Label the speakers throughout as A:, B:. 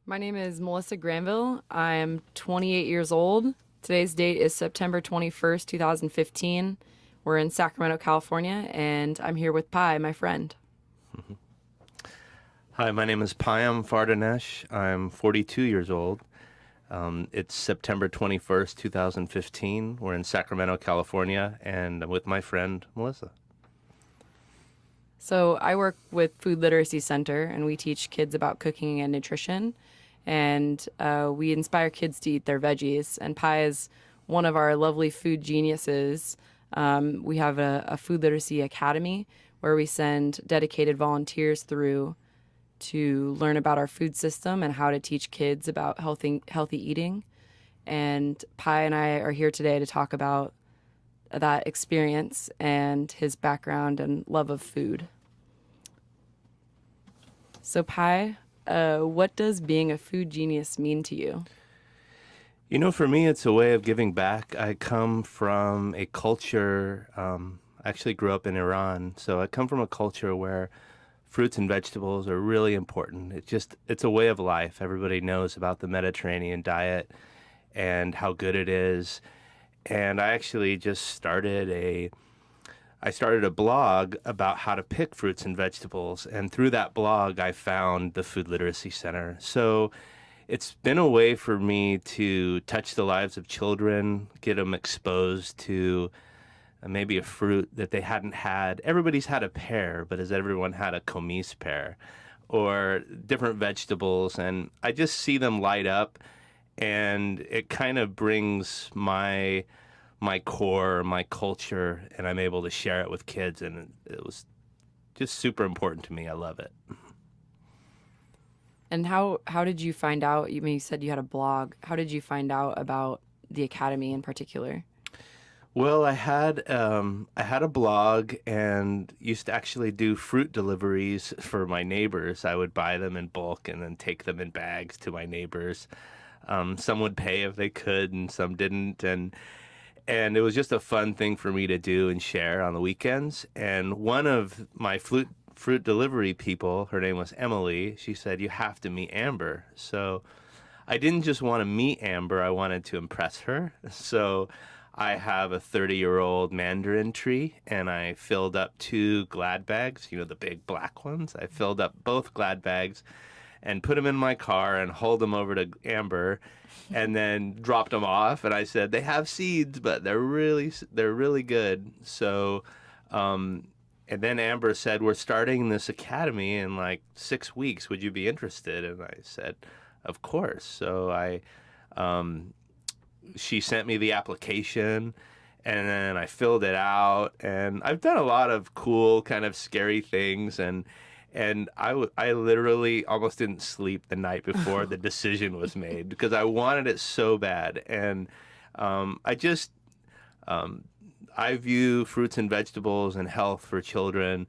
A: My name is Melissa Granville. I'm 28 years old. Today's date is September 21st, 2015. We're in Sacramento, California, and I'm here with Pi, my friend.
B: Hi, my name is Payam Fardanesh. I'm 42 years old. It's September 21st, 2015. We're in Sacramento, California, and I'm with my friend, Melissa.
A: So I work with Food Literacy Center, and we teach kids about cooking and nutrition. And we inspire kids to eat their veggies. And Pi is one of our lovely food geniuses. We have a food literacy academy where we send dedicated volunteers through to learn about our food system and how to teach kids about healthy eating. And Pi and I are here today to talk about that experience and his background and love of food. So Pi, what does being a food genius mean to you?
B: You know, for me, it's a way of giving back. I come from a culture, I actually grew up in Iran, so I come from a culture where fruits and vegetables are really important. It's a way of life. Everybody knows about the Mediterranean diet and how good it is. And I actually just started a blog about how to pick fruits and vegetables. And through that blog, I found the Food Literacy Center. So it's been a way for me to touch the lives of children, get them exposed to maybe a fruit that they hadn't had. Everybody's had a pear, but has everyone had a comise pear? Or different vegetables. And I just see them light up, and it kind of brings my core, my culture, and I'm able to share it with kids, and it was just super important to me. I love it.
A: And how did you find out? You said you had a blog. How did you find out about the academy in particular?
B: Well, I had a blog and used to actually do fruit deliveries for my neighbors. I would buy them in bulk and then take them in bags to my neighbors. Some would pay if they could, and some didn't. And it was just a fun thing for me to do and share on the weekends. And one of my fruit delivery people, her name was Emily, she said, "You have to meet Amber." So I didn't just want to meet Amber, I wanted to impress her. So I have a 30-year-old mandarin tree, and I filled up 2 Glad bags, the big black ones. I filled up both Glad bags and put them in my car and hauled them over to Amber, and then dropped them off. And I said, "They have seeds, but they're really good." So, and then Amber said, "We're starting this academy in like 6 weeks. Would you be interested?" And I said, "Of course." So she sent me the application, and then I filled it out. And I've done a lot of cool, kind of scary things, and I literally almost didn't sleep the night before the decision was made because I wanted it so bad. And I view fruits and vegetables and health for children,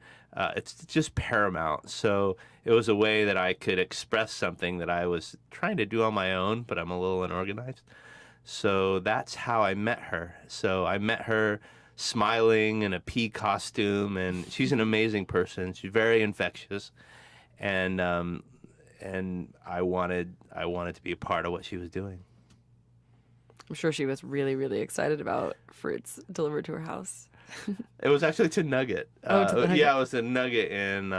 B: it's just paramount. So it was a way that I could express something that I was trying to do on my own, but I'm a little unorganized. So that's how I met her. So I met her smiling in a pea costume, and she's an amazing person. She's very infectious, and I wanted to be a part of what she was doing.
A: I'm sure she was really, really excited about fruits delivered to her house.
B: It was actually to Nugget.
A: To Nugget.
B: Yeah, it was a Nugget in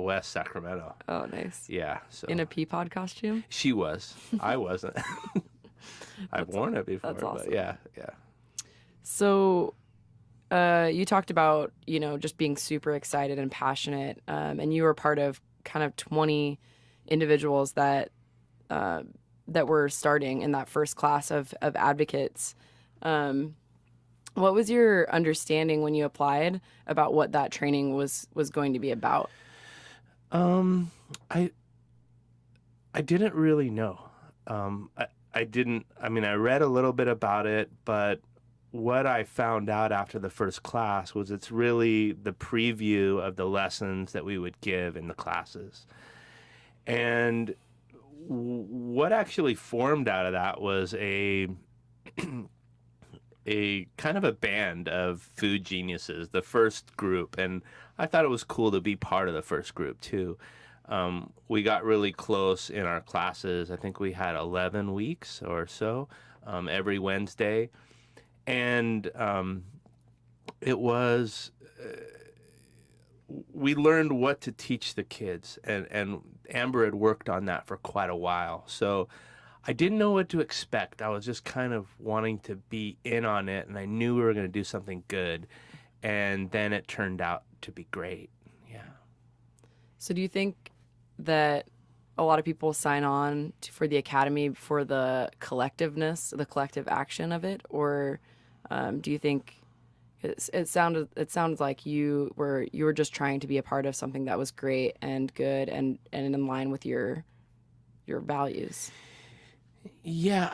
B: West Sacramento.
A: Oh, nice.
B: Yeah. So
A: in a pea pod costume?
B: She was. I wasn't. I've worn it before.
A: That's awesome.
B: But yeah.
A: So you talked about, just being super excited and passionate, and you were part of kind of 20 individuals that were starting in that first class of advocates. What was your understanding when you applied about what that training was going to be about?
B: I didn't really know. I read a little bit about it, but what I found out after the first class was it's really the preview of the lessons that we would give in the classes. And what actually formed out of that was a kind of a band of food geniuses, the first group. And I thought it was cool to be part of the first group too. We got really close in our classes. I think we had 11 weeks or so every Wednesday. And it was, we learned what to teach the kids. And Amber had worked on that for quite a while. So I didn't know what to expect. I was just kind of wanting to be in on it. And I knew we were going to do something good. And then it turned out to be great. Yeah.
A: So do you think that a lot of people sign on for the academy for the collectiveness, the collective action of it, or do you think it sounded like you were just trying to be a part of something that was great and good and in line with your values?
B: Yeah,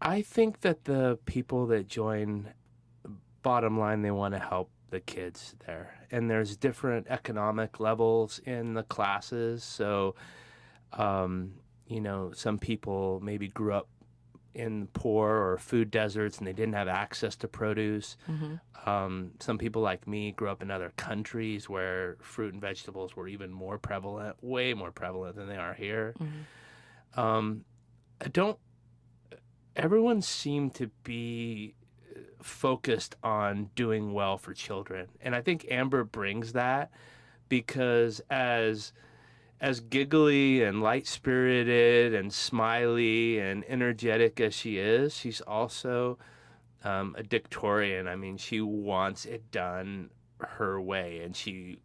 B: I think that the people that join, bottom line, they want to help the kids there. And there's different economic levels in the classes. So, some people maybe grew up in poor or food deserts and they didn't have access to produce. Some people like me grew up in other countries where fruit and vegetables were even more prevalent, way more prevalent than they are here. Everyone seemed to be focused on doing well for children. And I think Amber brings that because as giggly and light-spirited and smiley and energetic as she is, she's also a dictatorian. I mean, she wants it done her way. And she,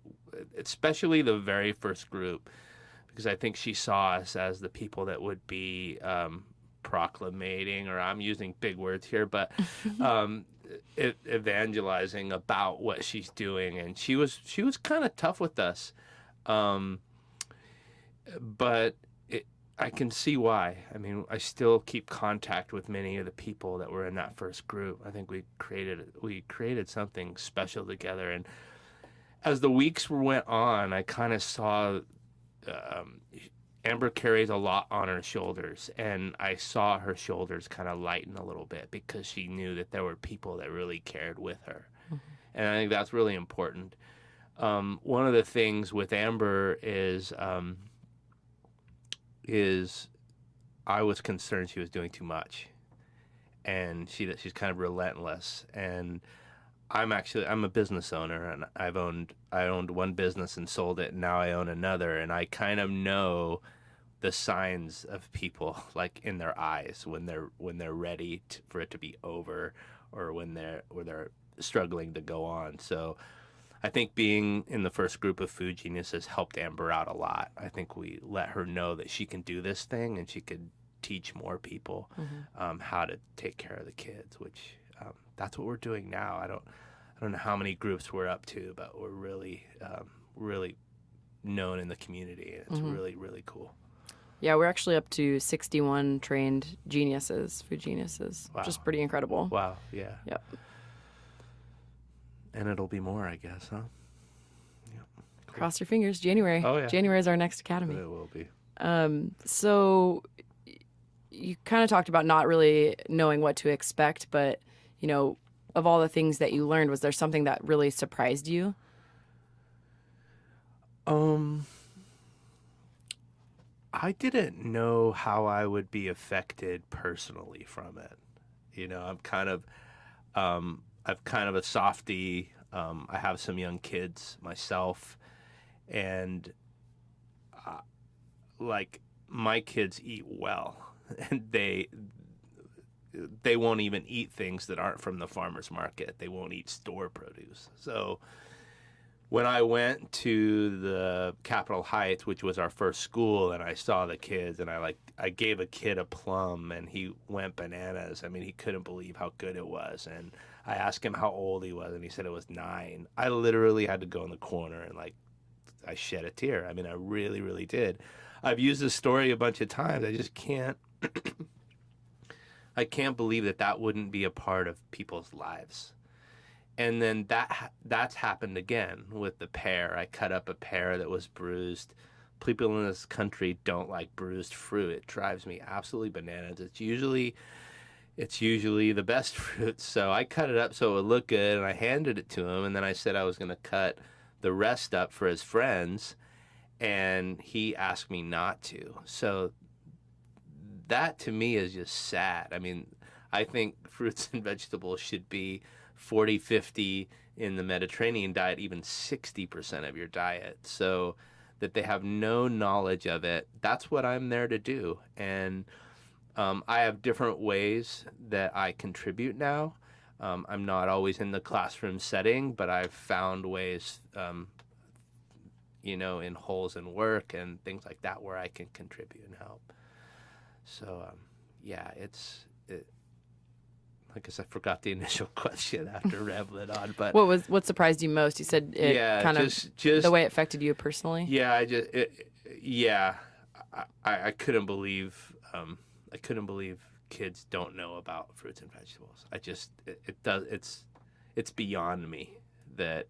B: especially the very first group, because I think she saw us as the people that would be proclamating, or I'm using big words here, but evangelizing about what she's doing. And she was kind of tough with us, but I can see why. I mean, I still keep contact with many of the people that were in that first group. I think we created something special together. And as the weeks went on, I kind of saw Amber carries a lot on her shoulders, and I saw her shoulders kind of lighten a little bit because she knew that there were people that really cared with her. And I think that's really important. One of the things with Amber is I was concerned she was doing too much, and she's kind of relentless. And I'm a business owner, and I owned one business and sold it, and now I own another, and I kind of know the signs of people, like in their eyes, when they're ready for it to be over, or when they're struggling to go on. So I think being in the first group of Food Geniuses helped Amber out a lot. I think we let her know that she can do this thing and she could teach more people how to take care of the kids, which that's what we're doing now. I don't know how many groups we're up to, but we're really known in the community. It's really, really cool.
A: Yeah, we're actually up to 61 trained geniuses, food geniuses,
B: Wow.
A: which is pretty incredible.
B: Wow, yeah.
A: Yep.
B: And it'll be more, I guess, huh? Yep. Cool.
A: Cross your fingers. January.
B: Oh, yeah.
A: January is our next academy.
B: It will be.
A: So you kind of talked about not really knowing what to expect, but, of all the things that you learned, was there something that really surprised you?
B: I didn't know how I would be affected personally from it. I'm kind of a softie. I have some young kids myself, and my kids eat well, and they won't even eat things that aren't from the farmer's market. They won't eat store produce. So when I went to the Capitol Heights, which was our first school, and I saw the kids, and I gave a kid a plum, and he went bananas. I mean, he couldn't believe how good it was. And I asked him how old he was, and he said it was 9. I literally had to go in the corner and I shed a tear. I mean, I really, really did. I've used this story a bunch of times. I just can't. I can't believe that wouldn't be a part of people's lives. And then that's happened again with the pear. I cut up a pear that was bruised. People in this country don't like bruised fruit. It drives me absolutely bananas. It's usually the best fruit. So I cut it up so it would look good, and I handed it to him, and then I said I was going to cut the rest up for his friends. and he asked me not to. So that to me is just sad. I mean, I think fruits and vegetables should be 40, 50 in the Mediterranean diet, even 60% of your diet. So that they have no knowledge of it, that's what I'm there to do. And I have different ways that I contribute now. I'm not always in the classroom setting, but I've found ways, in holes in work and things like that where I can contribute and help. So, I guess I forgot the initial question after rambling on, but
A: What surprised you most? You said it just the way it affected you personally.
B: Yeah, I couldn't believe kids don't know about fruits and vegetables. It's beyond me that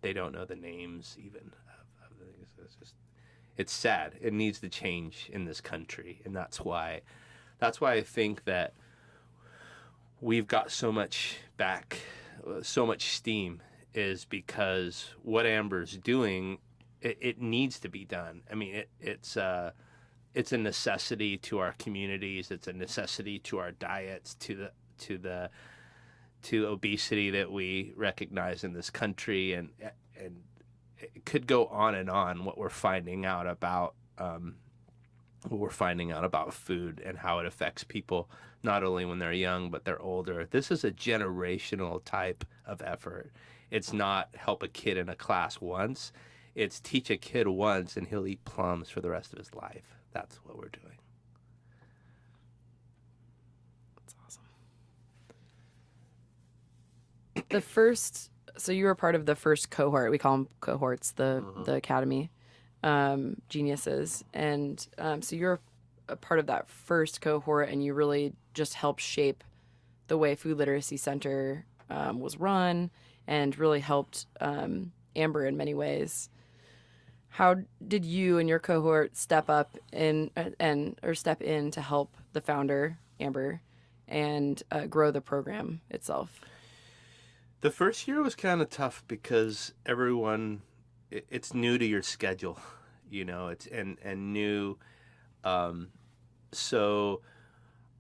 B: they don't know the names even of the things. It's sad. It needs to change in this country, and that's why I think that we've got so much steam is because what Amber's doing, it needs to be done. I mean, it's a necessity to our communities. It's a necessity to our diets, to obesity that we recognize in this country, and it could go on and on. What we're finding out about food and how it affects people, not only when they're young, but they're older. This is a generational type of effort. It's not help a kid in a class once. It's teach a kid once and he'll eat plums for the rest of his life. That's what we're doing.
A: That's awesome. So you were part of the first cohort. We call them cohorts, the academy geniuses. And so you're a part of that first cohort, and you really just helped shape the way Food Literacy Center was run, and really helped Amber in many ways. How did you and your cohort step in to help the founder, Amber, and grow the program itself?
B: The first year was kind of tough because it's new to your schedule, it's and new. So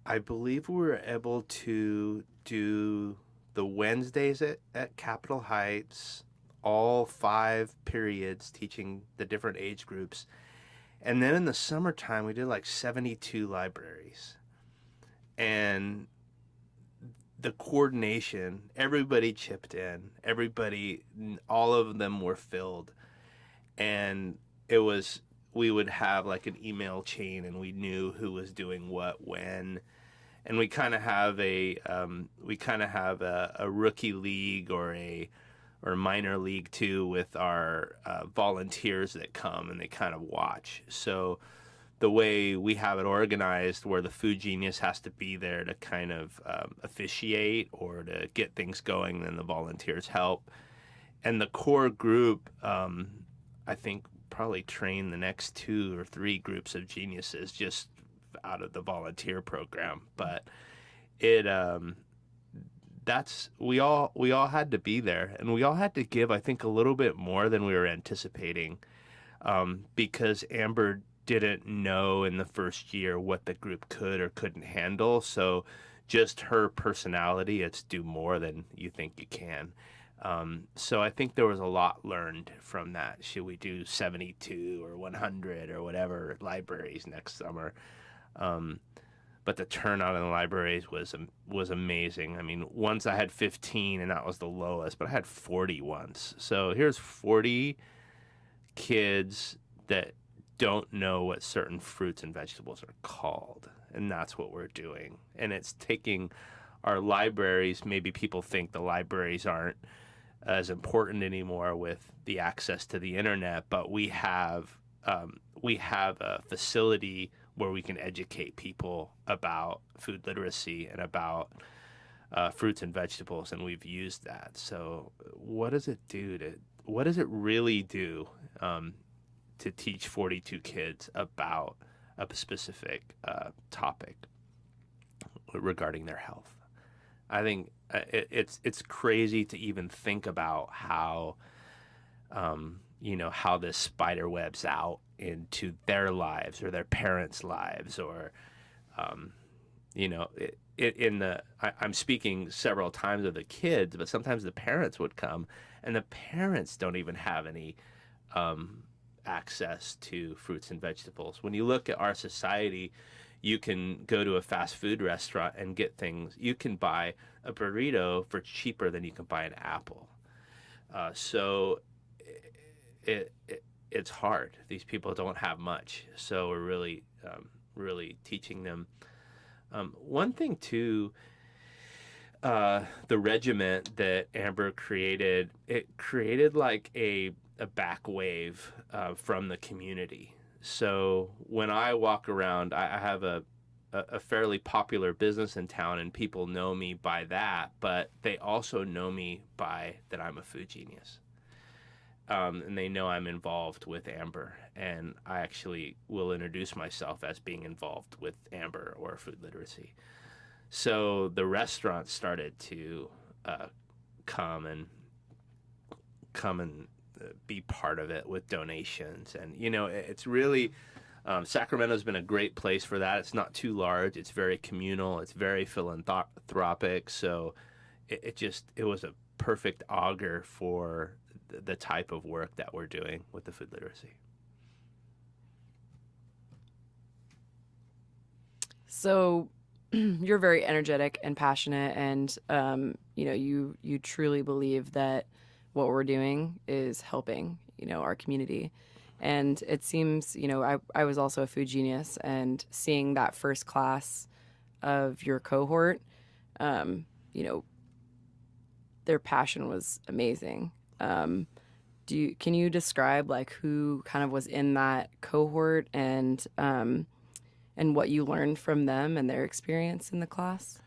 B: I believe we were able to do the Wednesdays at Capitol Heights, all 5 periods teaching the different age groups. And then in the summertime, we did like 72 libraries. And the coordination, everybody chipped in. All of them were filled. And we would have like an email chain, and we knew who was doing what when. And we kind of have a rookie league or a minor league too, with our volunteers that come and they kind of watch. So the way we have it organized, where the food genius has to be there to kind of officiate or to get things going, then the volunteers help. And the core group, I think, probably train the next 2 or 3 groups of geniuses just out of the volunteer program. But we all had to be there, and we all had to give, I think, a little bit more than we were anticipating, because Amber didn't know in the first year what the group could or couldn't handle. So just her personality, it's do more than you think you can. So I think there was a lot learned from that. Should we do 72 or 100 or whatever libraries next summer? But the turnout in the libraries was amazing. I mean, once I had 15, and that was the lowest, but I had 40 once. So here's 40 kids that don't know what certain fruits and vegetables are called, and that's what we're doing. And it's taking our libraries. Maybe people think the libraries aren't as important anymore with the access to the internet, but we have a facility where we can educate people about food literacy and about fruits and vegetables, and we've used that. So what does it really do to teach 42 kids about a specific topic regarding their health? I think it's crazy to even think about how how this spider webs out into their lives or their parents' lives, or I'm speaking several times of the kids, but sometimes the parents would come, and the parents don't even have any access to fruits and vegetables. When you look at our society, you can go to a fast food restaurant and get things. You can buy a burrito for cheaper than you can buy an apple. So it's hard. These people don't have much. So we're really teaching them. One thing too, the regiment that Amber created, it created like a back wave from the community. So when I walk around, I have a fairly popular business in town, and people know me by that, but they also know me by that I'm a food genius. And they know I'm involved with Amber, and I actually will introduce myself as being involved with Amber or food literacy. So the restaurants started to come and be part of it with donations, and it's really Sacramento's been a great place for that. It's not too large. It's very communal. It's very philanthropic. So it was a perfect augur for the type of work that we're doing with the food literacy.
A: So you're very energetic and passionate, and you truly believe that what we're doing is helping our community. And it seems, I was also a food genius, and seeing that first class of your cohort, their passion was amazing. Can you describe like who kind of was in that cohort, and what you learned from them and their experience in the class?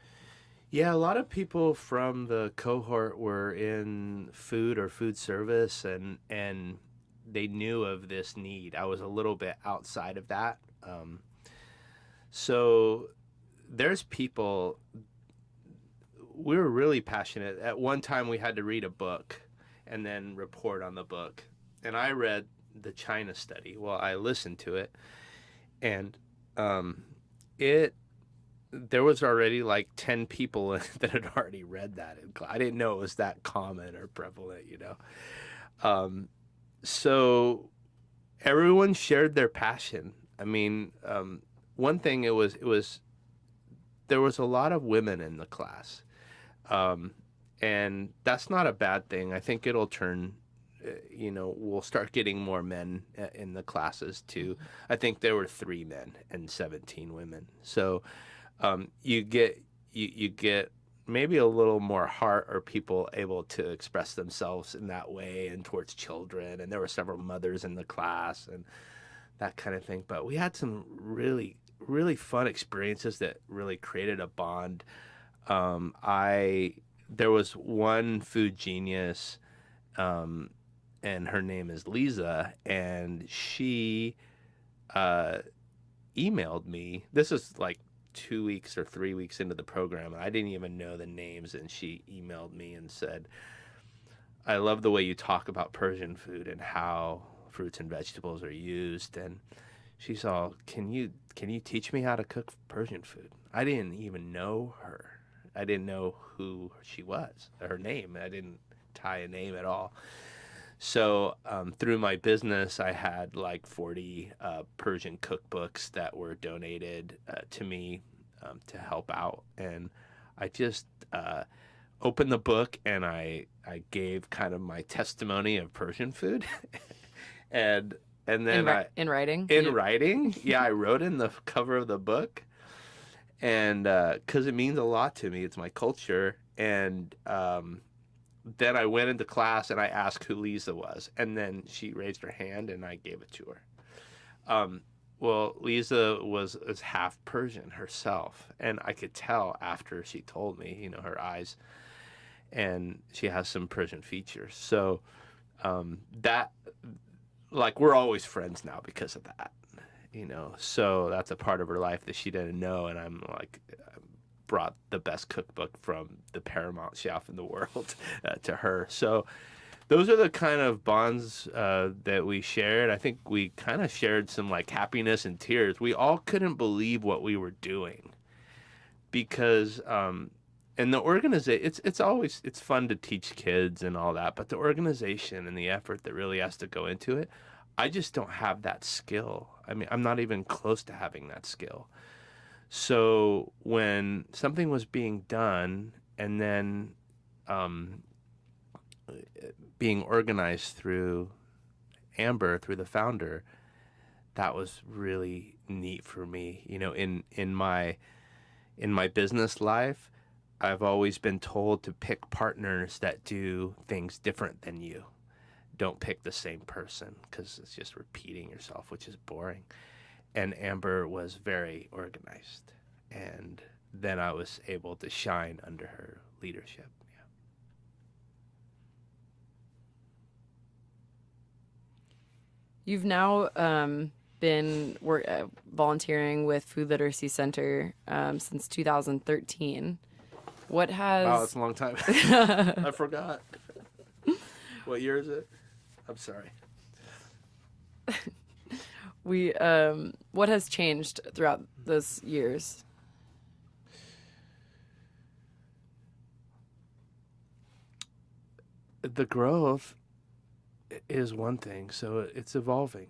B: Yeah, a lot of people from the cohort were in food or food service, and they knew of this need. I was a little bit outside of that. So there's people, we were really passionate. At one time we had to read a book and then report on the book. And I read the China study. Well, I listened to it, and there was already like 10 people that had already read that. I didn't know it was that common or prevalent, So everyone shared their passion. I mean, one thing there was a lot of women in the class. And that's not a bad thing. I think it'll turn, we'll start getting more men in the classes too. I think there were 3 men and 17 women. So you get maybe a little more heart, or people able to express themselves in that way and towards children. And there were several mothers in the class and that kind of thing. But we had some really, really fun experiences that really created a bond. There was one food genius, and her name is Lisa, and she emailed me. This is like 2 weeks or 3 weeks into the program, and I didn't even know the names, and she emailed me and said, I love the way you talk about Persian food and how fruits and vegetables are used. And she said, can you teach me how to cook Persian food? I didn't even know her. I didn't know who she was, her name. I didn't tie a name at all. So through my business, I had like 40 Persian cookbooks that were donated to me to help out. And I just opened the book, and I gave kind of my testimony of Persian food. and then
A: in writing?
B: In writing, yeah, I wrote in the cover of the book. And because it means a lot to me. It's my culture. And then I went into class and I asked who Lisa was. And then she raised her hand and I gave it to her. Well, Lisa is half Persian herself. And I could tell after she told me, her eyes. And she has some Persian features. So that, like, we're always friends now because of that. So that's a part of her life that she didn't know. And I'm like, brought the best cookbook from the Paramount chef in the world to her. So those are the kind of bonds that we shared. I think we kind of shared some like happiness and tears. We all couldn't believe what we were doing because and the organization, it's fun to teach kids and all that, but the organization and the effort that really has to go into it, I just don't have that skill. I mean, I'm not even close to having that skill. So when something was being done and then being organized through Amber, through the founder, that was really neat for me. You know, in my business life, I've always been told to pick partners that do things different than you. Don't pick the same person because it's just repeating yourself, which is boring. And Amber was very organized. And then I was able to shine under her leadership. Yeah.
A: You've now been volunteering with Food Literacy Center since 2013. What has...
B: Wow, that's a long time. I forgot. What year is it? I'm sorry.
A: What has changed throughout those years?
B: The growth is one thing, so it's evolving.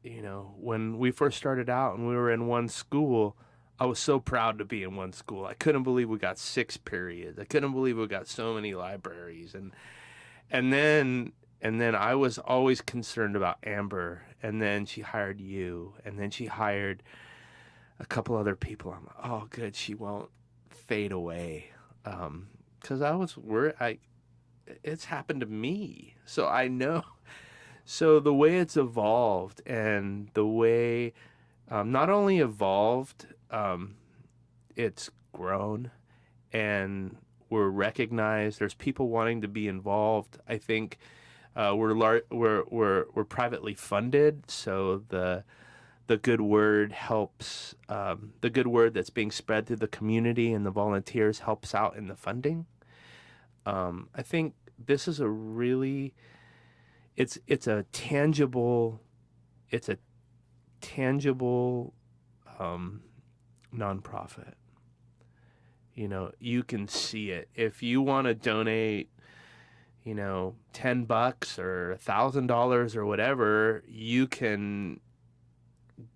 B: You know, when we first started out and we were in one school, I was so proud to be in one school. I couldn't believe we got 6 periods. I couldn't believe we got so many libraries. And then I was always concerned about Amber. And then she hired you. And then she hired a couple other people. I'm like, oh, good, she won't fade away. Because I was worried. It's happened to me. So I know. So the way it's evolved and the way not only evolved, it's grown and we're recognized. There's people wanting to be involved. I think we're privately funded, so the good word helps. The good word that's being spread through the community and the volunteers helps out in the funding. I think this is a really it's a tangible nonprofit. You know, you can see it. If you want to donate, you know, $10 or $1,000 or whatever, you can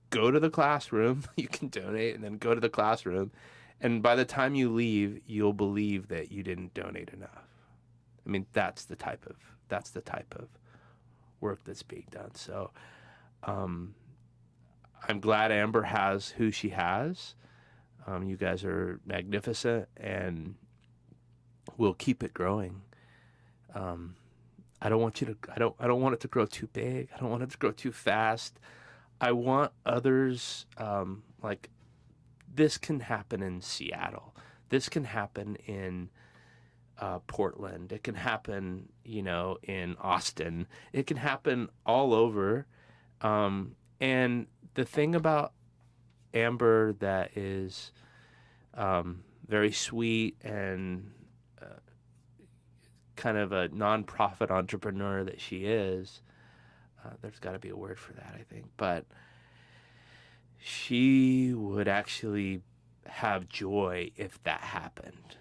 B: go to the classroom, you can donate and then go to the classroom. And by the time you leave, you'll believe that you didn't donate enough. I mean, that's the type of work that's being done. So, I'm glad Amber has who she has. You guys are magnificent, and we'll keep it growing. I don't want it to grow too big. I don't want it to grow too fast. I want others, like this can happen in Seattle. This can happen in Portland. It can happen, you know, in Austin. It can happen all over. And the thing about Amber that is very sweet and kind of a nonprofit entrepreneur that she is, there's got to be a word for that, I think. But she would actually have joy if that happened.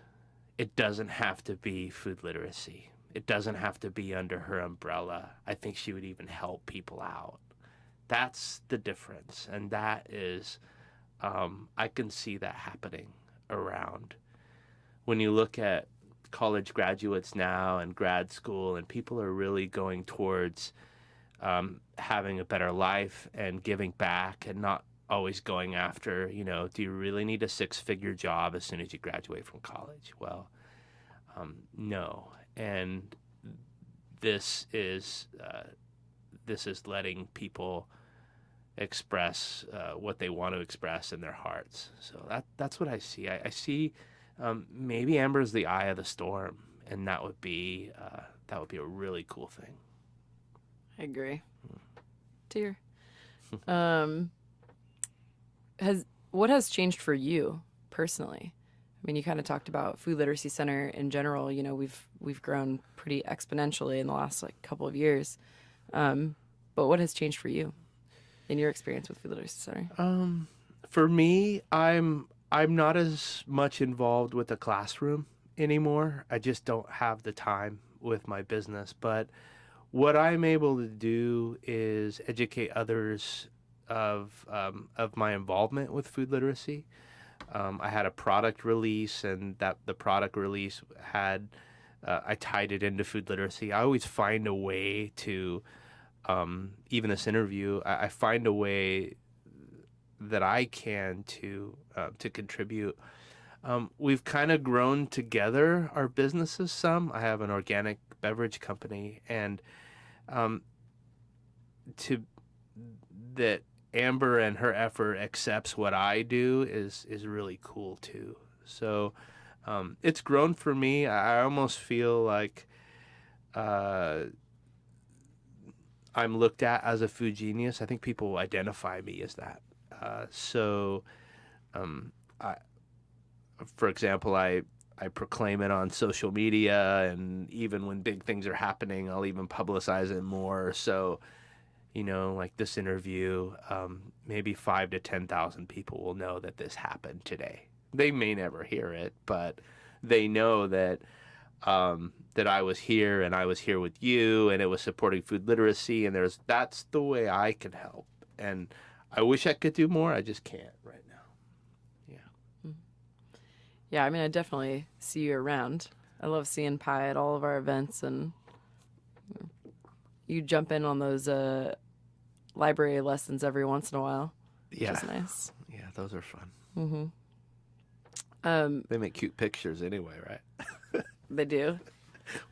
B: It doesn't have to be food literacy. It doesn't have to be under her umbrella. I think she would even help people out. That's the difference. And that is, I can see that happening around. When you look at college graduates now and grad school, and people are really going towards having a better life and giving back and not always going after, you know, do you really need a 6-figure job as soon as you graduate from college? Well, no. And this is letting people express what they want to express in their hearts. So that's what I see. I see maybe Amber's the eye of the storm, and that would be a really cool thing.
A: I agree. Tear. What has changed for you personally? I mean, you kind of talked about Food Literacy Center in general. You know, we've grown pretty exponentially in the last like couple of years. But what has changed for you in your experience with Food Literacy Center?
B: For me, I'm not as much involved with the classroom anymore. I just don't have the time with my business. But what I'm able to do is educate others of my involvement with food literacy. I had a product release, and that the product release had I tied it into food literacy. I always find a way to even this interview. I find a way that I can to contribute. We've kind of grown together our businesses some. I have an organic beverage company, and to that Amber and her effort accepts what I do is really cool too. So it's grown for me. I almost feel like I'm looked at as a food genius. I think people identify me as that. So, I, for example, I proclaim it on social media, and even when big things are happening, I'll even publicize it more. So, like this interview, maybe 5 to 10,000 people will know that this happened today. They may never hear it, but they know that that I was here, and I was here with you, and it was supporting food literacy, and that's the way I can help. And I wish I could do more. I just can't right now. Yeah.
A: Yeah, I mean, I definitely see you around. I love seeing Pi at all of our events, and you jump in on those library lessons every once in a while, which
B: Yeah.
A: is nice.
B: Yeah, those are fun.
A: Mm-hmm.
B: They make cute pictures anyway, right?
A: They do.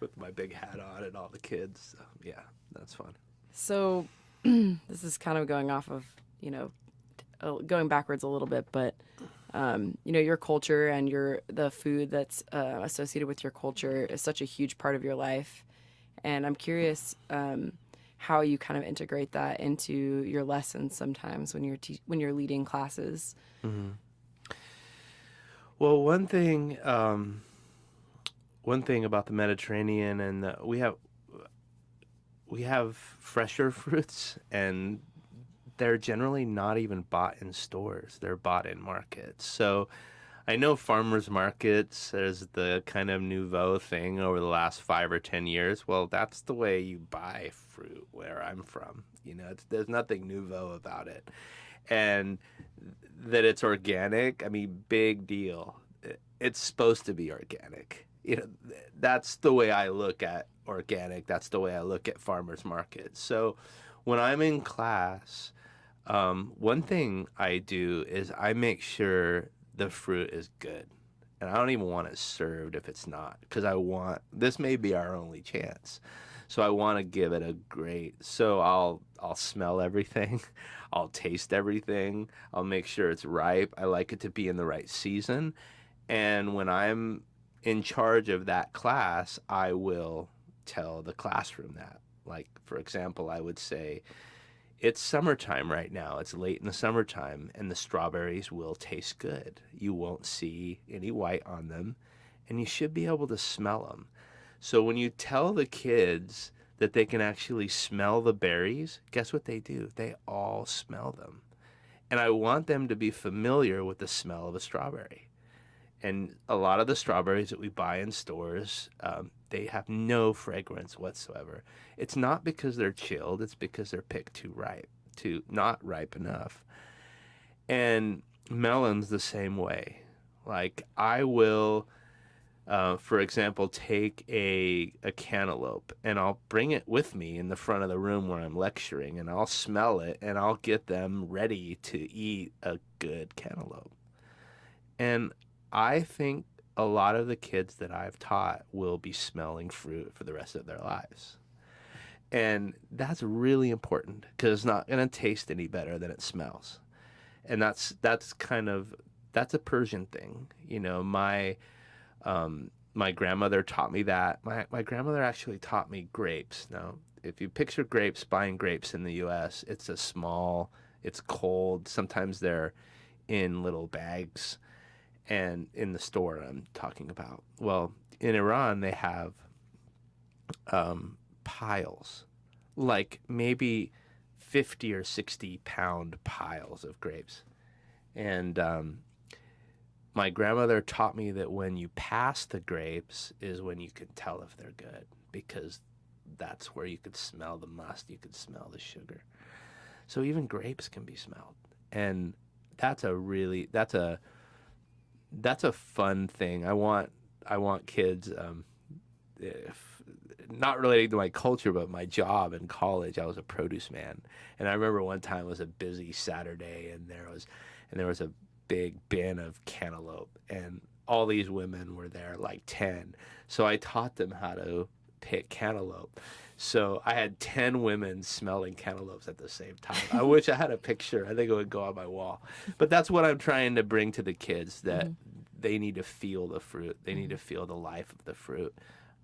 B: With my big hat on and all the kids. So, yeah, that's fun.
A: So this is kind of going off of, going backwards a little bit, but your culture and the food that's associated with your culture is such a huge part of your life. And I'm curious how you kind of integrate that into your lessons sometimes when you're leading classes.
B: Mm-hmm. Well, one thing about the Mediterranean, and we have fresher fruits, and they're generally not even bought in stores. They're bought in markets. So I know farmers markets, there's the kind of nouveau thing over the last 5 or 10 years. Well, that's the way you buy fruit where I'm from. There's nothing nouveau about it. And that it's organic, I mean, big deal. It's supposed to be organic. That's the way I look at organic. That's the way I look at farmers markets. So when I'm in class, one thing I do is I make sure the fruit is good. And I don't even want it served if it's not, because this may be our only chance. So I want to give it a great, so I'll smell everything. I'll taste everything. I'll make sure it's ripe. I like it to be in the right season. And when I'm in charge of that class, I will tell the classroom that. Like, for example, I would say, it's summertime right now. It's late in the summertime, and the strawberries will taste good. You won't see any white on them, and you should be able to smell them. So when you tell the kids that they can actually smell the berries, guess what they do? They all smell them. And I want them to be familiar with the smell of a strawberry. And a lot of the strawberries that we buy in stores, they have no fragrance whatsoever. It's not because they're chilled, it's because they're picked not ripe enough. And melons the same way. Like, I will, for example, take a cantaloupe, and I'll bring it with me in the front of the room where I'm lecturing, and I'll smell it, and I'll get them ready to eat a good cantaloupe. And I think a lot of the kids that I've taught will be smelling fruit for the rest of their lives. And that's really important, because it's not going to taste any better than it smells. And that's a Persian thing. My grandmother taught me that. My grandmother actually taught me grapes. Now, if you picture grapes, buying grapes in the U.S., it's cold. Sometimes they're in little bags. And in the store I'm talking about. Well, in Iran, they have piles, like maybe 50 or 60 pound piles of grapes. And my grandmother taught me that when you pass the grapes is when you can tell if they're good, because that's where you could smell the must, you could smell the sugar. So even grapes can be smelled. And that's a fun thing. I want kids, if, not relating to my culture, but my job in college. I was a produce man, and I remember one time it was a busy Saturday, and there was a big bin of cantaloupe, and all these women were there, like 10. So I taught them how to pick cantaloupe. So I had 10 women smelling cantaloupes at the same time. I wish I had a picture. I think it would go on my wall. But that's what I'm trying to bring to the kids, that they need to feel the fruit. They need to feel the life of the fruit.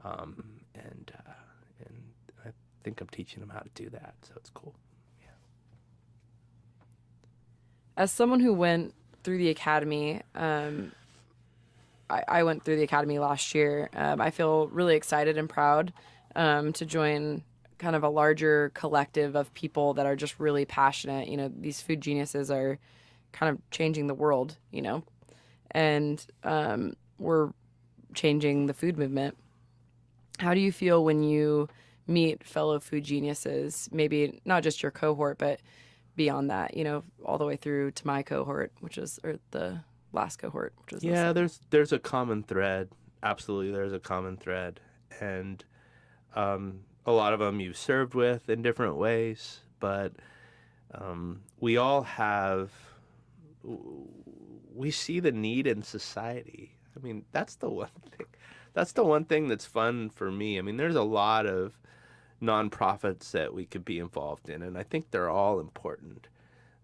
B: And I think I'm teaching them how to do that. So it's cool. Yeah.
A: As someone who went through the academy, I went through the academy last year. I feel really excited and proud to join kind of a larger collective of people that are just really passionate. You know, these food geniuses are kind of changing the world, you know, and we're changing the food movement. How do you feel when you meet fellow food geniuses, maybe not just your cohort, but beyond that, you know, all the way through to my cohort, or the last cohort, which is
B: Yeah, there's a common thread. Absolutely, there's a common thread. And a lot of them you've served with in different ways, but we see the need in society. I mean, that's the one thing. That's the one thing that's fun for me. I mean, there's a lot of nonprofits that we could be involved in, and I think they're all important.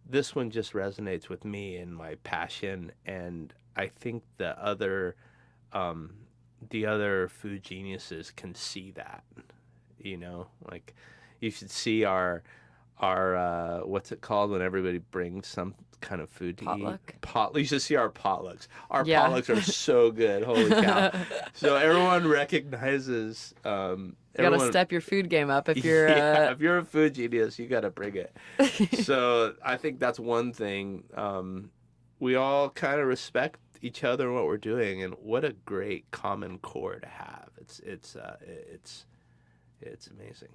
B: This one just resonates with me and my passion, and I think the other food geniuses can see that. You know, like, you should see our what's it called when everybody brings some kind of food to eat? You should see our potlucks. Our potlucks are so good. Holy cow. So everyone recognizes. You
A: gotta step your food game up if you're.
B: If you're a food genius, you gotta bring it. So I think that's one thing. We all kind of respect each other and what we're doing, and what a great common core to have. It's amazing.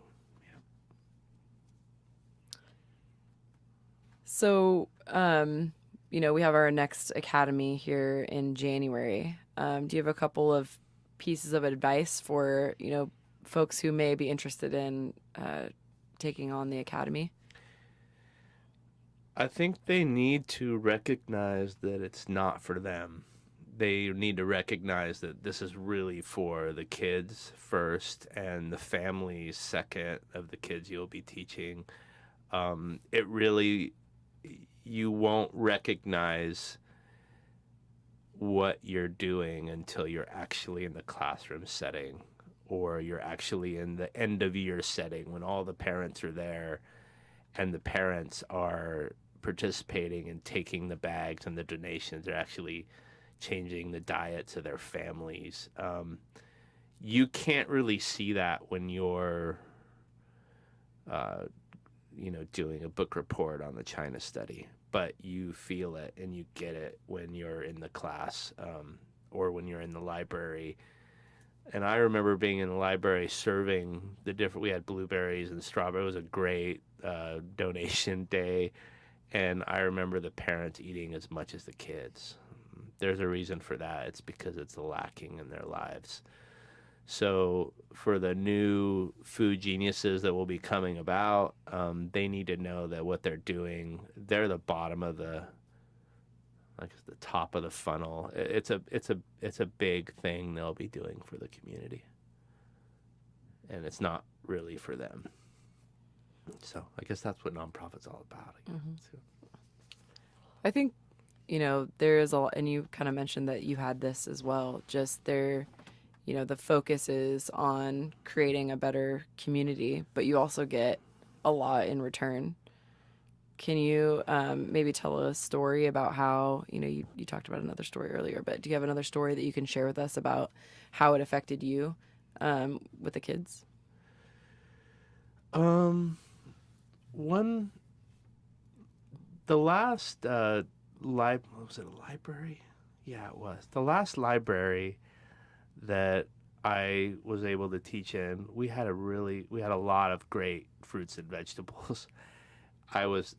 A: So, you know, we have our next academy here in January. Do you have a couple of pieces of advice for, you know, folks who may be interested in taking on the academy?
B: I think they need to recognize that it's not for them. They need to recognize that this is really for the kids first and the families second of the kids you'll be teaching. You won't recognize what you're doing until you're actually in the classroom setting, or you're actually in the end of year setting when all the parents are there and the parents are participating and taking the bags and the donations. They're actually changing the diets of their families. You can't really see that when you're doing a book report on the China study, but you feel it and you get it when you're in the class, or when you're in the library. And I remember being in the library serving we had blueberries and strawberries. It was a great donation day. And I remember the parents eating as much as the kids. There's a reason for that. It's because it's lacking in their lives. So for the new food geniuses that will be coming about, they need to know that what they're doing, they're the bottom of the top of the funnel. It's a big thing they'll be doing for the community, and it's not really for them. So I guess that's what nonprofit's all about.
A: I think, you know, there is and you kind of mentioned that you had this as well. Just there. You know, the focus is on creating a better community, but you also get a lot in return. Can you maybe tell a story about how, you talked about another story earlier, but do you have another story that you can share with us about how it affected you with the kids?
B: Um, one, the last was it a library? Yeah, it was. The last library that I was able to teach in, we had a lot of great fruits and vegetables. I was,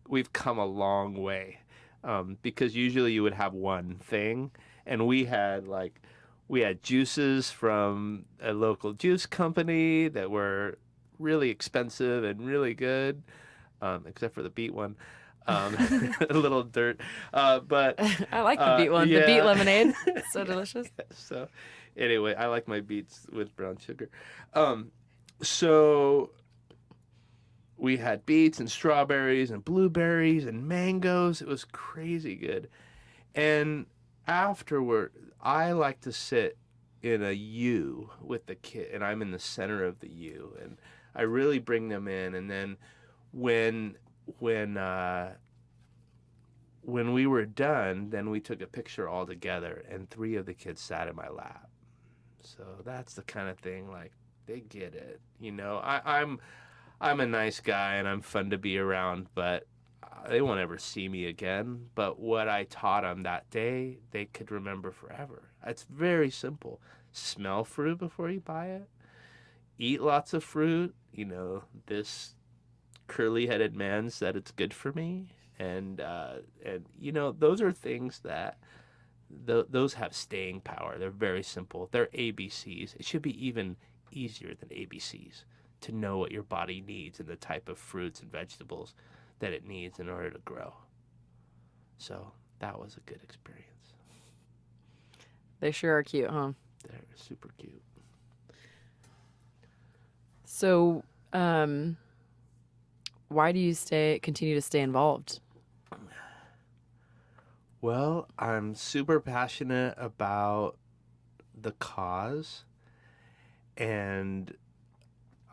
B: we've come a long way, because usually you would have one thing, and we had juices from a local juice company that were really expensive and really good, except for the beet one. A little dirt, but
A: I like the beet one, the beet
B: yeah.
A: lemonade. So delicious.
B: So, anyway, I like my beets with brown sugar. Um, so we had beets and strawberries and blueberries and mangoes. It was crazy good. And afterward, I like to sit in a U with the kid, and I'm in the center of the U, and I really bring them in. And then when when uh, when we were done, then we took a picture all together, and three of the kids sat in my lap. So that's the kind of thing, like, they get it. I'm a nice guy and I'm fun to be around, but they won't ever see me again. But what I taught them that day, they could remember forever. It's very simple. Smell fruit before you buy it. Eat lots of fruit. This curly-headed man said it's good for me, and those are things that those have staying power. They're very simple. They're ABCs. It should be even easier than ABCs to know what your body needs and the type of fruits and vegetables that it needs in order to grow. So that was a good experience.
A: They sure are cute, huh?
B: They're super cute.
A: So, why do you continue to stay involved?
B: Well, I'm super passionate about the cause, and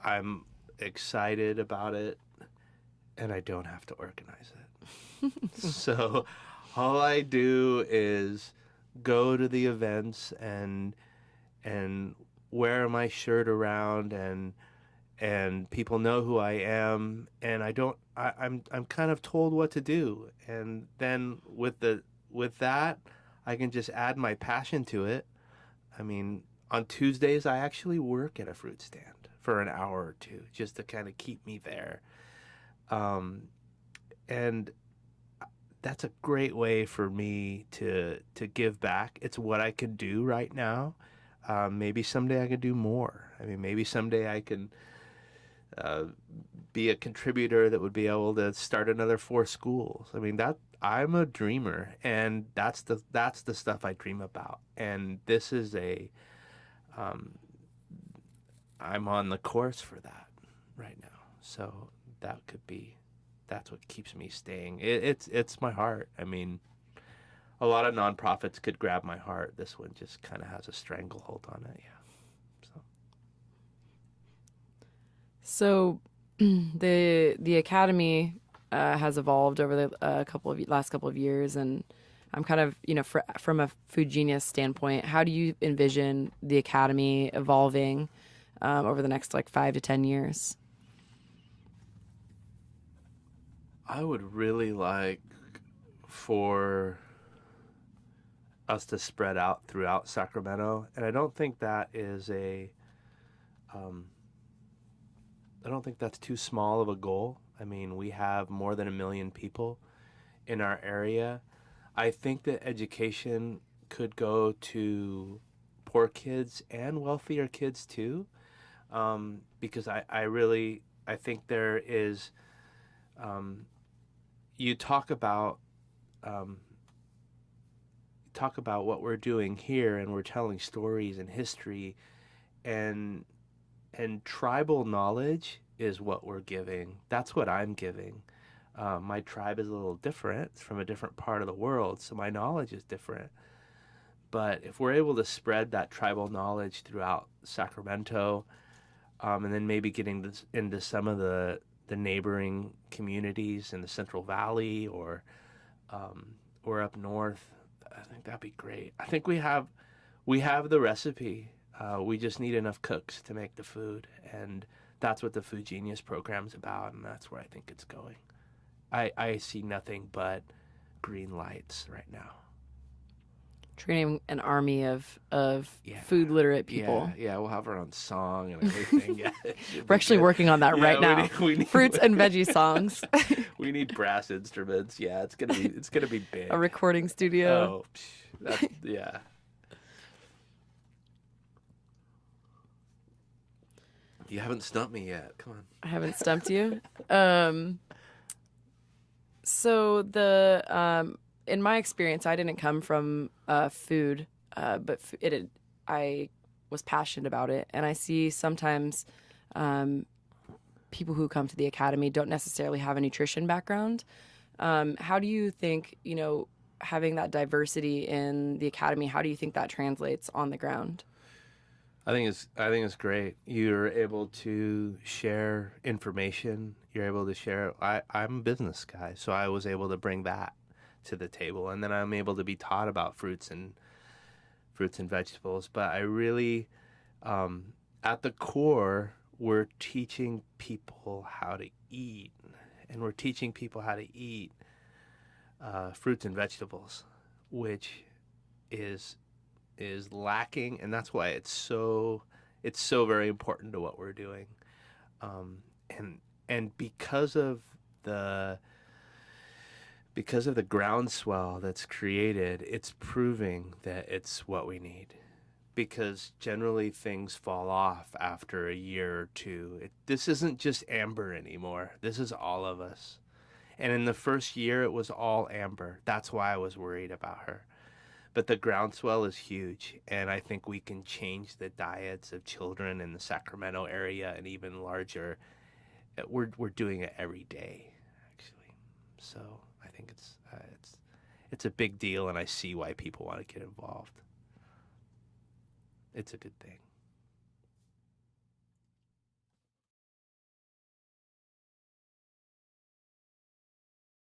B: I'm excited about it, and I don't have to organize it. So all I do is go to the events and wear my shirt around, and people know who I am, and I'm kind of told what to do, and then with that I can just add my passion to it. I mean, on Tuesdays I actually work at a fruit stand for an hour or two just to kind of keep me there, and that's a great way for me to give back. It's what I can do right now. Maybe someday I could do more. I mean, maybe someday I can be a contributor that would be able to start another 4 schools. I mean, that I'm a dreamer, and that's the stuff I dream about. And this is I'm on the course for that right now. So that's what keeps me staying. It's my heart. I mean, a lot of nonprofits could grab my heart. This one just kind of has a stranglehold on it. Yeah.
A: So, the academy has evolved over the last couple of years, and I'm kind of, from a food genius standpoint, how do you envision the academy evolving over the next 5 to 10 years?
B: I would really like for us to spread out throughout Sacramento, and I don't think that's too small of a goal. I mean, we have more than 1 million people in our area. I think that education could go to poor kids and wealthier kids too, because I think there is. You talk about what we're doing here, and we're telling stories and history, and tribal knowledge is what we're giving. That's what I'm giving. My tribe is a little different. It's from a different part of the world, so my knowledge is different. But if we're able to spread that tribal knowledge throughout Sacramento, and then maybe getting into some of the the neighboring communities in the Central Valley or up north. I think that'd be great. I think we have the recipe. We just need enough cooks to make the food, and that's what the Food Genius program's about, and that's where I think it's going. I see nothing but green lights right now.
A: Training an army of
B: Yeah.
A: food literate people.
B: Yeah, we'll have our own song and everything. Yeah,
A: We're actually working on that right now.
B: We need
A: Fruits and veggie songs.
B: we need brass instruments. Yeah, it's gonna be big.
A: A recording studio.
B: Oh, yeah. You haven't stumped me yet. Come on.
A: I haven't stumped you. So in my experience, I didn't come from food, but I was passionate about it, and I see sometimes people who come to the academy don't necessarily have a nutrition background. How do you think, having that diversity in the academy, how do you think that translates on the ground?
B: I think it's great. You're able to share information. You're able to share. I'm a business guy, so I was able to bring that to the table, and then I'm able to be taught about fruits and vegetables. But I really, at the core, we're teaching people how to eat, and we're teaching people how to eat fruits and vegetables, which is lacking, and that's why it's so very important to what we're doing, and because of the groundswell that's created, it's proving that it's what we need, because generally things fall off after a year or two. This isn't just Amber anymore. This is all of us, and in the first year it was all Amber. That's why I was worried about her. But the groundswell is huge, and I think we can change the diets of children in the Sacramento area and even larger. We're doing it every day, actually. So I think it's a big deal, and I see why people want to get involved. It's a good thing.